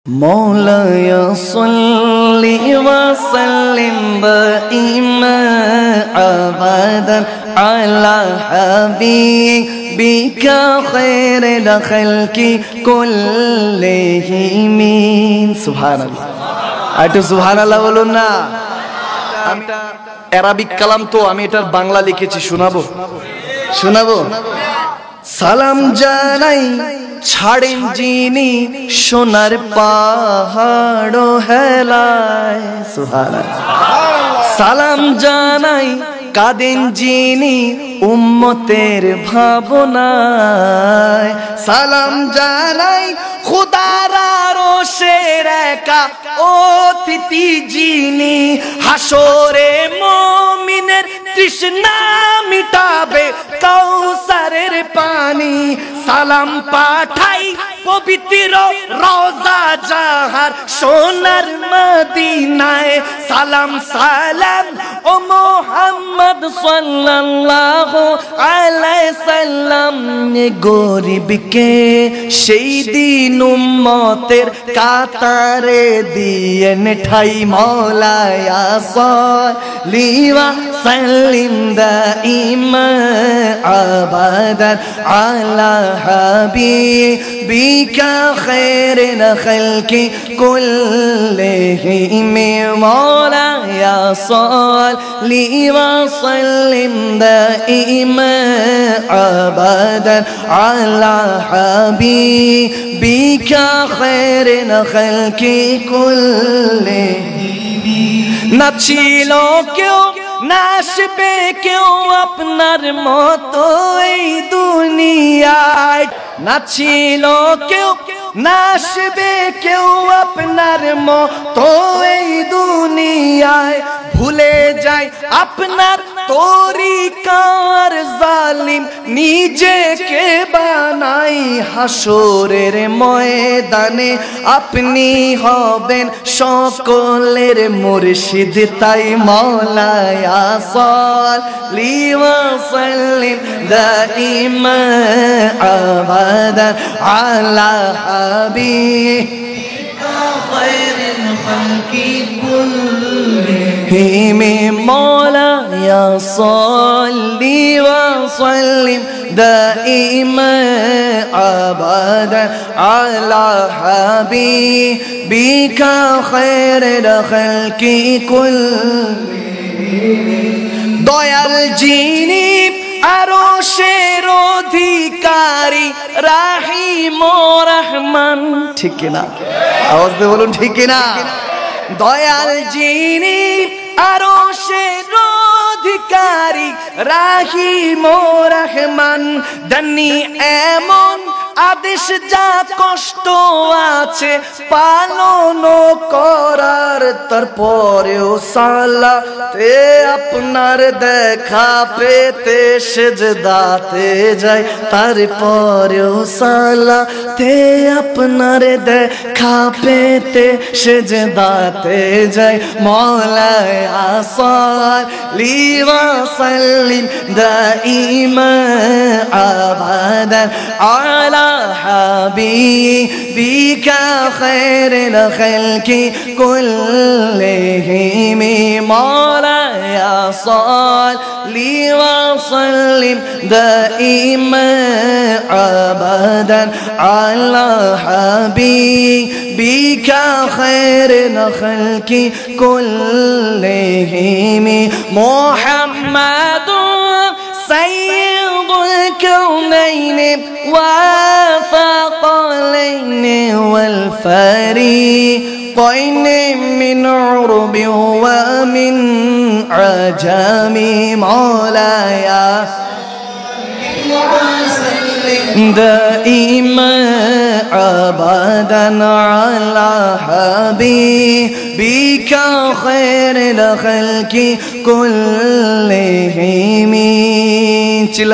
مولاي صل وسلم دائما أبدا على حبيبك خير الخلق كلهم سبحان الله আইতো সুবহানাল্লাহ বলুন না। আরবিক কালাম তো আমি এটার বাংলা লিখেছি, শোনাবো সালাম জানাই ছাড়েন যিনি সোনার পাহাড় হেলায় সুবহানাল্লাহ। সালাম জানাই কাঁদেন যিনি উম্মতের ভাবনায়। সালাম জানাই খুদার আরশের একা অতিথি যিনি হাসরে মুমিনের তৃষ্ণা মিটাবে কাউসারের পানি। সালাম পাঠাই পবিত্র রওজা যাহার সোনার মদিনায়। সালাম সালাম ও মুহাম্মদ সাল্লাল্লাহু আলাইহি সাল্লাম গরিবকে সেই দিন উম্মতের কাতারে দিয়েন ঠাই। মওলায়া সাল্লি ওয়া সাল্লিম দাইমা আবাদান আলা হাবিবিকা খায়রিল খালকি কুল্লিহিম। মওলায়া সাল্লি ওয়া সাল্লিম দাইমা আবাদান আলা হাবিবিকা খায়রিল খালকি কুল্লিহিম। না ছিল কেউ না আসবে কেউ আপনার মতো এই দুনিয়ায়। না ছিল কেউ না আসবে কেউ আপনার মতো এই দুনিয়ায়। ভুলে যায় আপনার তরিকার জালিম নিজেকে বানাই হাসরের ময়দানে আপনি হবেন সকলের মুর্শিদ। তাই মওলায়া সাল্লি ওয়া সাল্লিম দাইমা আবাদান আলা হাবিবিকা খায়রিল খালকি কুল্লিহিম। মওলায়া সাল্লি ওয়া সাল্লিম দাইমা আবাদান আলা হাবিবিকা খায়রিল খালকি কুল্লিহিম। দয়াল যিনি আরশের অধিকারী রাহিম ও রহমান। ঠিক কিনা? আওয়াজ দিয়ে বলুন ঠিক কিনা? দয়াল যিনি আরশের অধিকারী রাহিম ও রহমান। দানি এমন আদেশ যা কষ্ট আছে পালন করার, তারপরেও সালাতে আপনার দেখা পেতে সেজদাতে যায়। তারপরেও সালাতে আপনার দেখা পেতে সেজদাতে যায়। মওলায়া সাল্লি ওয়া সাল্লিম দাইমা আবাদান আলা হাবিবিকা খায়রিল খালকি কুল্লিহিম। মওলায়া সাল্লি ওয়া সাল্লিম দাইমা আবাদান আলা হাবিবিকা খায়রিল খালকি কুল্লিহিম। মুহাম্মাদুর সাইয়্যিদুল কাউনাইন وثقلين والفريقين من عرب ومن عجم. مولايا دائما أبدا على حبيبك خير الخلق كلهم.